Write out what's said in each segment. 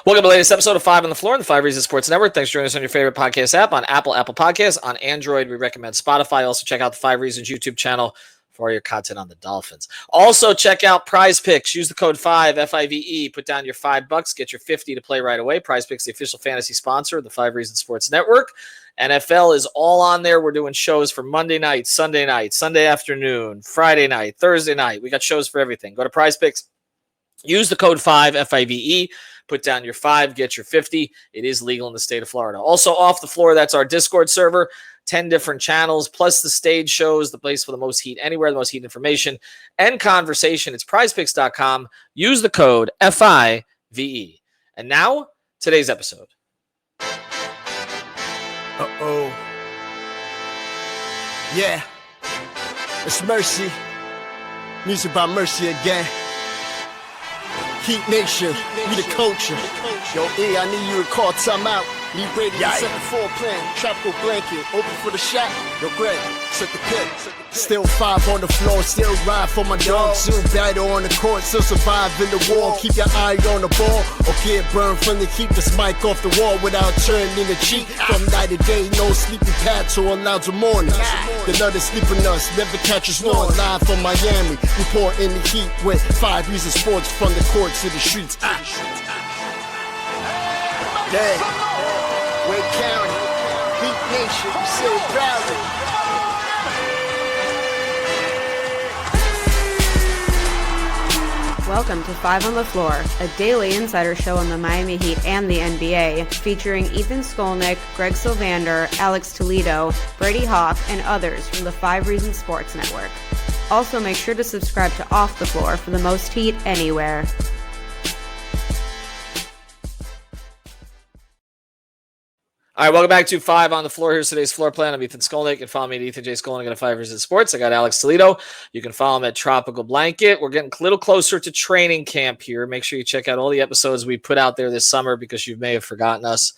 Welcome to the latest episode of 5 on the Floor on the 5 Reasons Sports Network. Thanks for joining us on your favorite podcast app, on Apple Podcasts, on Android. We recommend Spotify. Also, check out the 5 Reasons YouTube channel for all your content on the Dolphins. Also, check out PrizePicks. Use the code 5, F-I-V-E. Put down your $5. Get your 50 to play right away. PrizePicks, the official fantasy sponsor of the 5 Reasons Sports Network. NFL is all on there. We're doing shows for Monday night, Sunday afternoon, Friday night, Thursday night. We got shows for everything. Go to PrizePicks. Use the code 5, F-I-V-E. Put down your 5, get your 50. It is legal in the state of Florida. Also, Off the Floor, that's our Discord server. 10 different channels, plus the stage shows, the place for the most heat anywhere, the most heat information and conversation. It's prizepicks.com. Use the code F-I-V-E. And now, today's episode. Uh-oh. Yeah. It's Mercy. Music by Mercy again. Heat Nation, we the culture. Yo, E, I need you to call timeout. Need Brady to set the floor plan. Tropical blanket, open for the shot. Yo, Greg, set the pit. Still 5 on the floor, still ride for my dog. Still battle on the court, still survive in the war. Keep your eye on the ball, or get burned from the keep this mic off the wall without turning the cheek. From night to day, no sleeping paths or allowed to mornings. The nut is sleeping us, never catch us snoring. Live from Miami, report in the heat with 5 Reasons Sports from the courts to the streets. Dang, Wake County, Heat Nation, we still proudly. Welcome to 5 on the Floor, a daily insider show on the Miami Heat and the NBA, featuring Ethan Skolnick, Greg Sylvander, Alex Toledo, Brady Hawk, and others from the 5 Reasons Sports Network. Also, make sure to subscribe to Off the Floor for the most heat anywhere. All right, welcome back to 5 on the Floor. Here's today's floor plan. I'm Ethan Skolnick. You can follow me at Ethan J. Skolnick at 5 Reasons Sports. I got Alex Toledo. You can follow him at Tropical Blanket. We're getting a little closer to training camp here. Make sure you check out all the episodes we put out there this summer because you may have forgotten us.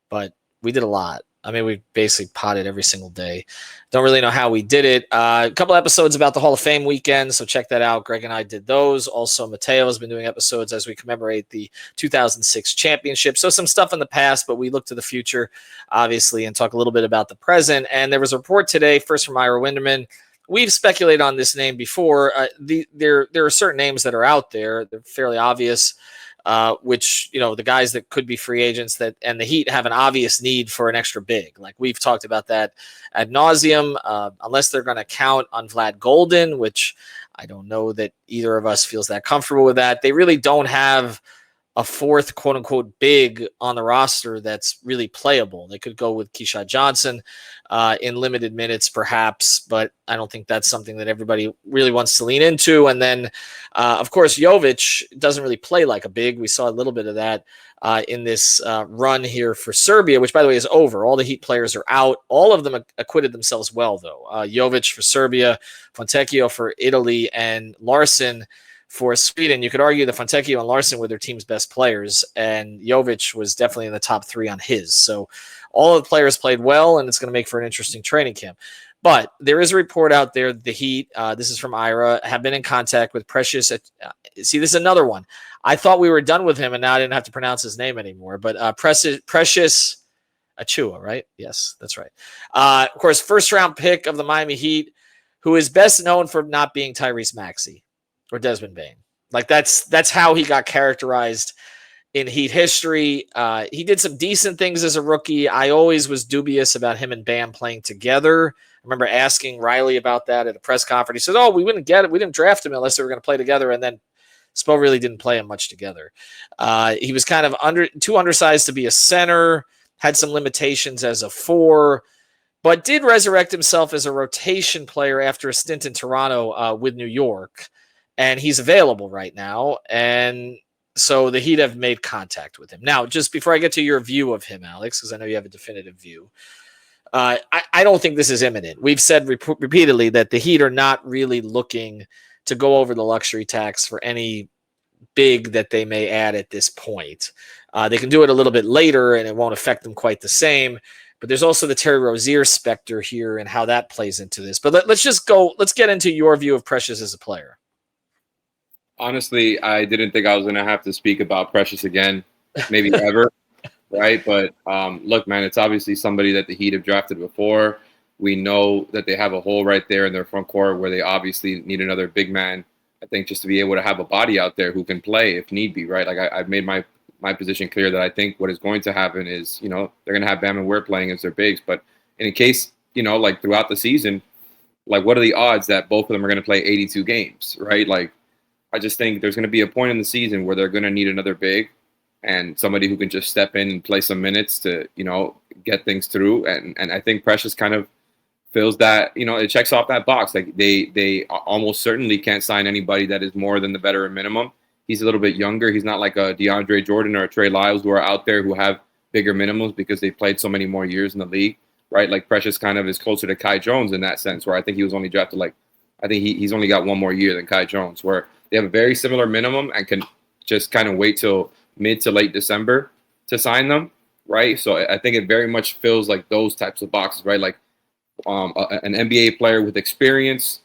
But we did a lot. I mean, we basically potted every single day. Don't really know how we did it. A couple episodes about the Hall of Fame weekend, so check that out. Greg and I did those. Also, Mateo has been doing episodes as we commemorate the 2006 championship. So some stuff in the past, but we look to the future, obviously, and talk a little bit about the present. And there was a report today, first from Ira Winderman. We've speculated on this name before. There are certain names that are out there. They're fairly obvious. Which, you know, the guys that could be free agents and the Heat have an obvious need for an extra big. Like we've talked about that ad nauseum, unless they're going to count on Vlad Golden, which I don't know that either of us feels that comfortable with that. They really don't have a fourth quote unquote big on the roster that's really playable. They could go with Keyshawn Johnson in limited minutes perhaps, but I don't think that's something that everybody really wants to lean into. And then of course, Jovic doesn't really play like a big. We saw a little bit of that in this run here for Serbia, which by the way is over. All the Heat players are out. All of them acquitted themselves well though. Jovic for Serbia, Fontecchio for Italy, and Larson for Sweden. You could argue that Fontecchio and Larson were their team's best players, and Jovic was definitely in the top 3 on his. So all of the players played well, and it's going to make for an interesting training camp. But there is a report out there that the Heat, this is from Ira, have been in contact with Precious. See, this is another one. I thought we were done with him, and now I didn't have to pronounce his name anymore. But Precious Achiuwa, right? Yes, that's right. Of course, first-round pick of the Miami Heat, who is best known for not being Tyrese Maxey or Desmond Bane. Like that's how he got characterized in Heat history. He did some decent things as a rookie. I always was dubious about him and Bam playing together. I remember asking Riley about that at a press conference. He said, "Oh, we wouldn't get it. We didn't draft him unless they were going to play together." And then Spo really didn't play him much together. He was kind of too undersized to be a center, had some limitations as a 4, but did resurrect himself as a rotation player after a stint in Toronto with New York. And he's available right now. And so the Heat have made contact with him. Now, just before I get to your view of him, Alex, because I know you have a definitive view, I don't think this is imminent. We've said repeatedly that the Heat are not really looking to go over the luxury tax for any big that they may add at this point. They can do it a little bit later, and it won't affect them quite the same. But there's also the Terry Rozier specter here and how that plays into this. But let's get into your view of Precious as a player. Honestly, I didn't think I was going to have to speak about Precious again. maybe ever, right? But look, man, it's obviously somebody that the Heat have drafted before. We know that they have a hole right there in their front court where they obviously need another big man. I think just to be able to have a body out there who can play if need be, right? Like I've made my position clear that I think what is going to happen is, they're going to have Bam and Ware playing as their bigs. But in case, like throughout the season, like what are the odds that both of them are going to play 82 games, right? Like I just think there's going to be a point in the season where they're going to need another big and somebody who can just step in and play some minutes to, get things through. And I think Precious kind of feels that, it checks off that box. Like they almost certainly can't sign anybody that is more than the veteran minimum. He's a little bit younger. He's not like a DeAndre Jordan or a Trey Lyles who are out there who have bigger minimums because they played so many more years in the league, right? Like Precious kind of is closer to Kai Jones in that sense, where I think he was only drafted I think he's only got one more year than Kai Jones, where they have a very similar minimum and can just kind of wait till mid to late December to sign them, right? So I think it very much feels like those types of boxes, right? Like an NBA player with experience,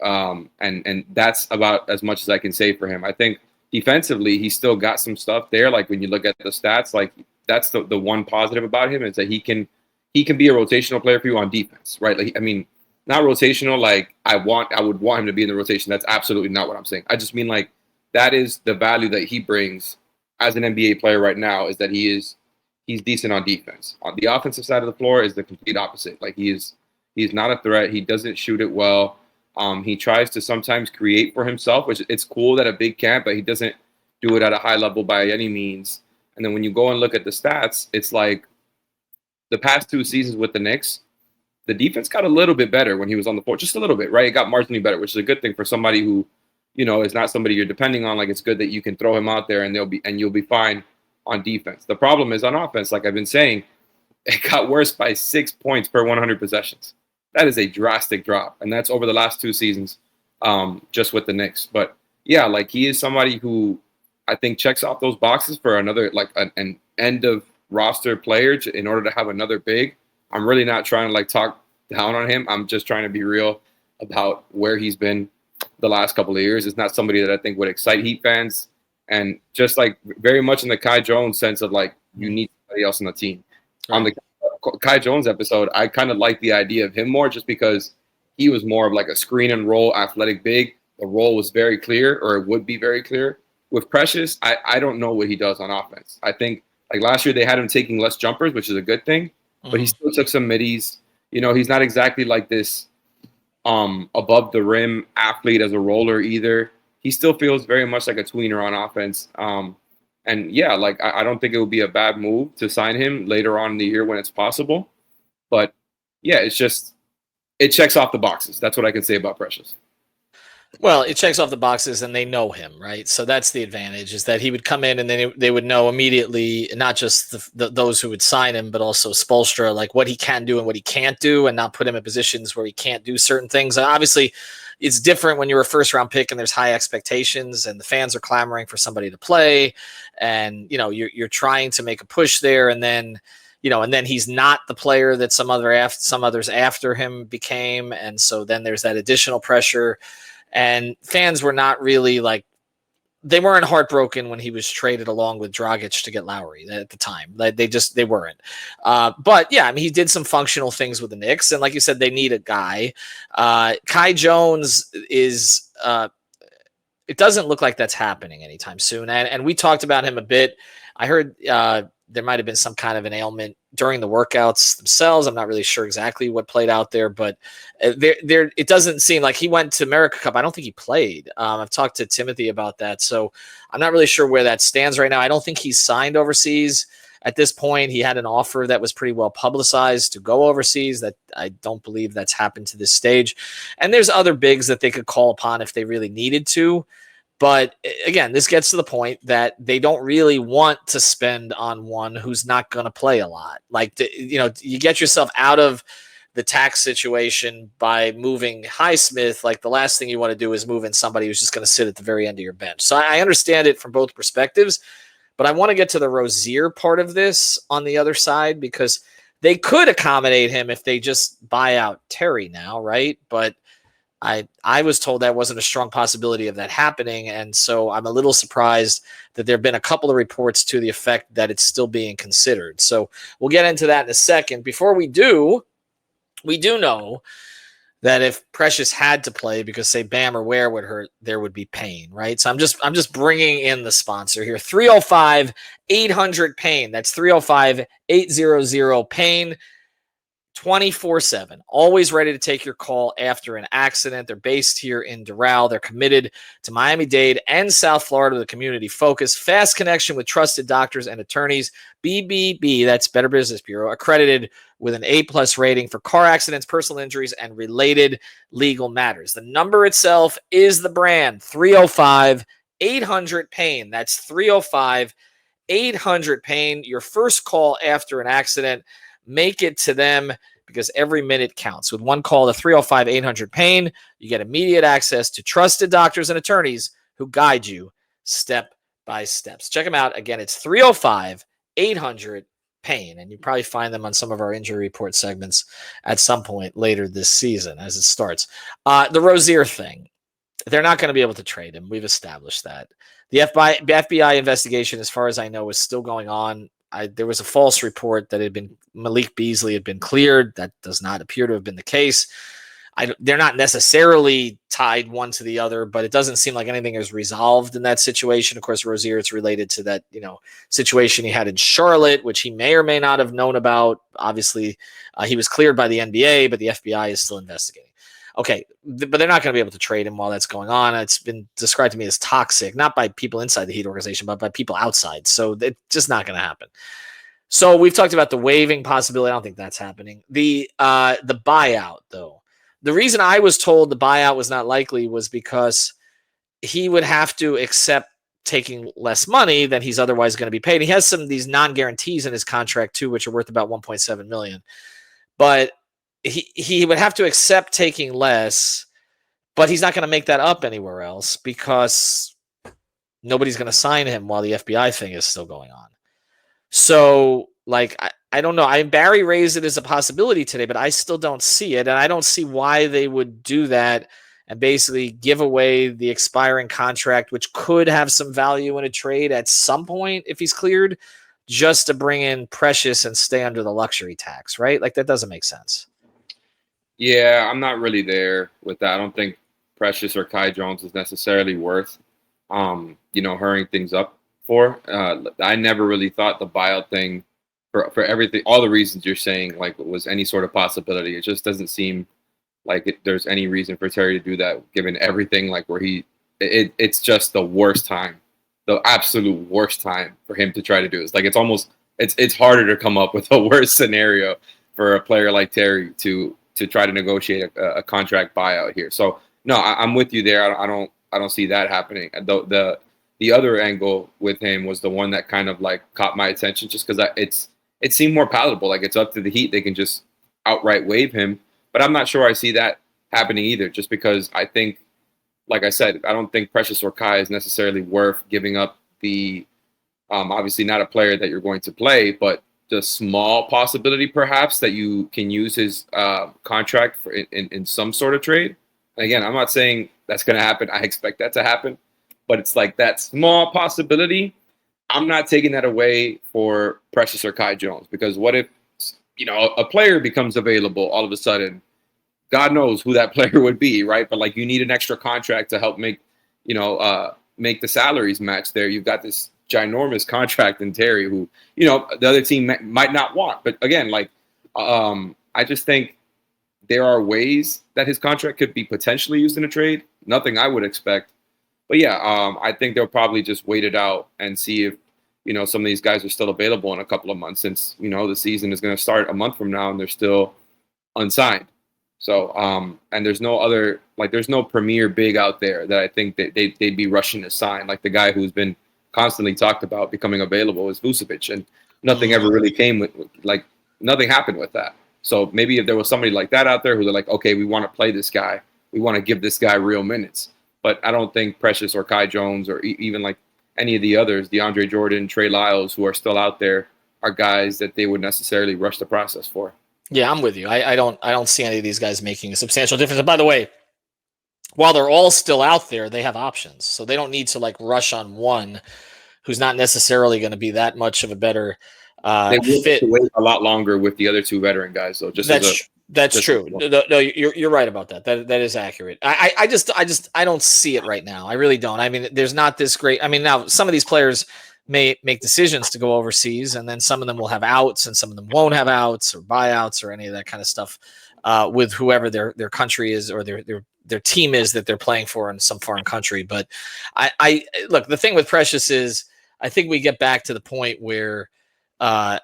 and that's about as much as I can say for him. I think defensively, he's still got some stuff there. Like when you look at the stats, like that's the one positive about him is that he can be a rotational player for you on defense, right? Like, I mean, not rotational like I would want him to be in the rotation. That's absolutely not what I'm saying. I just mean like that is the value that he brings as an NBA player right now, is that he's decent on defense. On the offensive side of the floor is the complete opposite. Like he's not a threat. He doesn't shoot it well. He tries to sometimes create for himself, which it's cool that a big can, but he doesn't do it at a high level by any means. And then when you go and look at the stats, it's like the past 2 seasons with the Knicks, the defense got a little bit better when he was on the floor, just a little bit, right? It got marginally better, which is a good thing for somebody who, is not somebody you're depending on. Like it's good that you can throw him out there and you'll be fine on defense. The problem is on offense, like I've been saying, it got worse by 6 points per 100 possessions. That is a drastic drop, and that's over the last 2 seasons, just with the Knicks. But yeah, like he is somebody who I think checks off those boxes for another, like an end of roster player in order to have another big. I'm really not trying to like talk down on him. I'm just trying to be real about where he's been the last couple of years. It's not somebody that I think would excite Heat fans, and just like very much in the Kai Jones sense of like you need somebody else on the team. Right. On the Kai Jones episode, I kind of like the idea of him more just because he was more of like a screen and roll athletic big. The role was very clear, or it would be very clear. With Precious, I don't know what he does on offense. I think like last year they had him taking less jumpers, which is a good thing, but he still took some middies. He's not exactly like this above the rim athlete as a roller either. He still feels very much like a tweener on offense. And yeah, like I don't think it would be a bad move to sign him later on in the year when it's possible. But yeah, it checks off the boxes. That's what I can say about Precious. Well, it checks off the boxes and they know him, right? So that's the advantage, is that he would come in and then they would know immediately, not just those who would sign him, but also Spoelstra, like what he can do and what he can't do, and not put him in positions where he can't do certain things. And obviously, it's different when you're a first-round pick and there's high expectations and the fans are clamoring for somebody to play, and you're trying to make a push there, and then he's not the player that some others after him became, and so then there's that additional pressure. And fans were not really they weren't heartbroken when he was traded along with Dragic to get Lowry at the time. They weren't. But yeah, I mean, he did some functional things with the Knicks. And like you said, they need a guy. Kai Jones is, it doesn't look like that's happening anytime soon. And we talked about him a bit. I heard there might have been some kind of an ailment during the workouts themselves. I'm not really sure exactly what played out there, but it doesn't seem like he went to America Cup. I don't think he played. I've talked to Timothy about that, so I'm not really sure where that stands right now. I don't think he's signed overseas at this point. He had an offer that was pretty well publicized to go overseas. That I don't believe that's happened to this stage. And there's other bigs that they could call upon if they really needed to. But again, this gets to the point that they don't really want to spend on one who's not going to play a lot. You get yourself out of the tax situation by moving Highsmith. Like the last thing you want to do is move in somebody who's just going to sit at the very end of your bench. So I understand it from both perspectives, but I want to get to the Rozier part of this on the other side, because they could accommodate him if they just buy out Terry now, right? But I was told that wasn't a strong possibility of that happening, and so I'm a little surprised that there have been a couple of reports to the effect that it's still being considered. So we'll get into that in a second. Before we do know that if Precious had to play because, say, Bam or Ware would hurt, there would be pain, right? So I'm just bringing in the sponsor here. 305-800-PAIN. That's 305-800-PAIN. 24/7, always ready to take your call after an accident. They're based here in Doral. They're committed to Miami-Dade and South Florida with a community focus, fast connection with trusted doctors and attorneys. BBB, that's Better Business Bureau, accredited with an A+ rating for car accidents, personal injuries, and related legal matters. The number itself is the brand, 305-800-PAIN. That's 305-800-PAIN. Your first call after an accident. Make it to them because every minute counts. With one call to 305-800-PAIN, you get immediate access to trusted doctors and attorneys who guide you step by step. Check them out. Again, it's 305-800-PAIN, and you probably find them on some of our injury report segments at some point later this season as it starts. The Rozier thing, they're not going to be able to trade him. We've established that. The FBI investigation, as far as I know, is still going on. There was a false report that Malik Beasley had been cleared. That does not appear to have been the case. They're not necessarily tied one to the other, but it doesn't seem like anything is resolved in that situation. Of course, Rozier, it's related to that, situation he had in Charlotte, which he may or may not have known about. Obviously, he was cleared by the NBA, but the FBI is still investigating. Okay, but they're not going to be able to trade him while that's going on. It's been described to me as toxic, not by people inside the Heat organization, but by people outside. So it's just not going to happen. So we've talked about the waiving possibility. I don't think that's happening. The buyout, though. The reason I was told the buyout was not likely was because he would have to accept taking less money than he's otherwise going to be paid. He has some of these non-guarantees in his contract, too, which are worth about $1.7 million. But he would have to accept taking less, but he's not going to make that up anywhere else because nobody's going to sign him while the FBI thing is still going on. So, I don't know. Barry raised it as a possibility today, but I still don't see it, and I don't see why they would do that and basically give away the expiring contract, which could have some value in a trade at some point if he's cleared, just to bring in Precious and stay under the luxury tax, right? That doesn't make sense. Yeah, I'm not really there with that. I don't think Precious or Kai Jones is necessarily worth, hurrying things up for. I never really thought the buyout thing for everything, all the reasons you're saying, was any sort of possibility. It just doesn't seem like there's any reason for Terry to do that, given everything, where it's just the worst time, the absolute worst time for him to try to do this. It's harder to come up with a worse scenario for a player like Terry to try to negotiate a contract buyout here. So no, I'm with you there. I don't see that happening. The other angle with him was the one that kind of caught my attention, just because it seemed more palatable. It's up to the Heat; they can just outright waive him. But I'm not sure I see that happening either, just because I think, like I said, I don't think Precious or Kai is necessarily worth giving up the obviously not a player that you're going to play, but the small possibility perhaps that you can use his contract for in some sort of trade. And again, I'm not saying that's going to happen. I expect that to happen, but it's that small possibility. I'm not taking that away for Precious or Kai Jones, because what if, a player becomes available all of a sudden? God knows who that player would be, right? But you need an extra contract to help make the salaries match there. You've got this ginormous contract in Terry, who the other team might not want. But again, I just think there are ways that his contract could be potentially used in a trade. Nothing I would expect, but yeah, I think they'll probably just wait it out and see if some of these guys are still available in a couple of months, since the season is going to start a month from now and they're still unsigned. So and there's no other there's no premier big out there that I think that they'd be rushing to sign. The guy who's been constantly talked about becoming available is Vucevic, and nothing ever really came with nothing happened with that. So maybe if there was somebody like that out there who they're okay, we want to play this guy, we want to give this guy real minutes. But I don't think Precious or Kai Jones or even any of the others, DeAndre Jordan, Trey Lyles, who are still out there, are guys that they would necessarily rush the process for. Yeah, I'm with you. I don't see any of these guys making a substantial difference. And by the way, while they're all still out there, they have options. So they don't need to like rush on one who's not necessarily going to be that much of a better They will have fit. to wait a lot longer with the other two veteran guys, though. That's true. No, you're right about that. That is accurate. I don't see it right now. I really don't. I mean, there's not this great. I mean, now some of these players may make decisions to go overseas, and then some of them will have outs, and some of them won't have outs or buyouts or any of that kind of stuff with whoever their country is or their team is that they're playing for in some foreign country. But I look, the thing with Precious is I think we get back to the point where the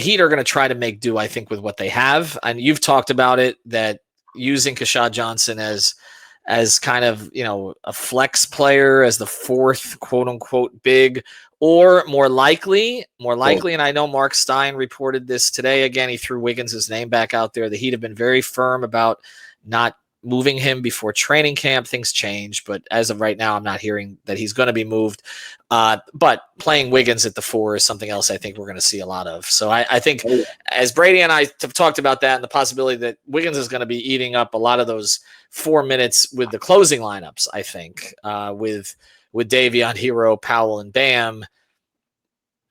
Heat are going to try to make do, I think, with what they have. And you've talked about it, that using Keshad Johnson as kind of, a flex player, as the fourth quote unquote big, or more likely, and I know Mark Stein reported this today. Again, he threw Wiggins' name back out there. The Heat have been very firm about not moving him before training camp. Things change, but as of right now, I'm not hearing that he's going to be moved. But playing Wiggins at the 4 is something else I think we're going to see a lot of. So I think as Brady and I have talked about that and the possibility that Wiggins is going to be eating up a lot of those 4 minutes with the closing lineups, I think, with Davion, Hero, Powell, and Bam.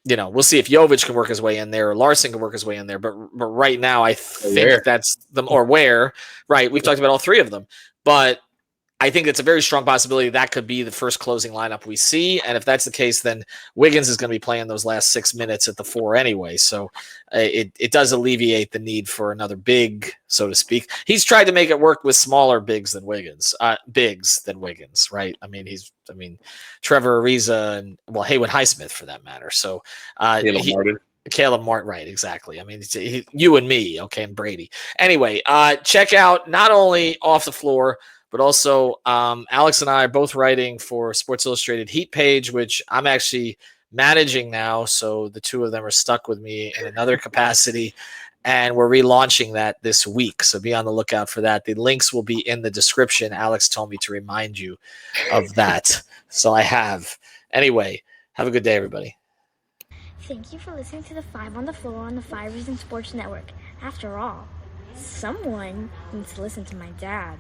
We'll see if Jovic can work his way in there or Larson can work his way in there. But right now, I think that's where, right? We've talked about all three of them, but I think it's a very strong possibility that could be the first closing lineup we see. And if that's the case, then Wiggins is going to be playing those last 6 minutes at the 4 anyway. So it does alleviate the need for another big, so to speak. He's tried to make it work with smaller bigs than Wiggins, right? I mean, Trevor Ariza and Haywood Highsmith for that matter. So Caleb Martin, right? Exactly. I mean, you and me, okay, and Brady. Anyway, check out not only Off the Floor, but also Alex and I are both writing for Sports Illustrated Heat page, which I'm actually managing now. So the two of them are stuck with me in another capacity, and we're relaunching that this week. So be on the lookout for that. The links will be in the description. Alex told me to remind you of that. So I have. Anyway, have a good day, everybody. Thank you for listening to the 5 on the Floor on the 5 Reasons Sports Network. After all, someone needs to listen to my dad.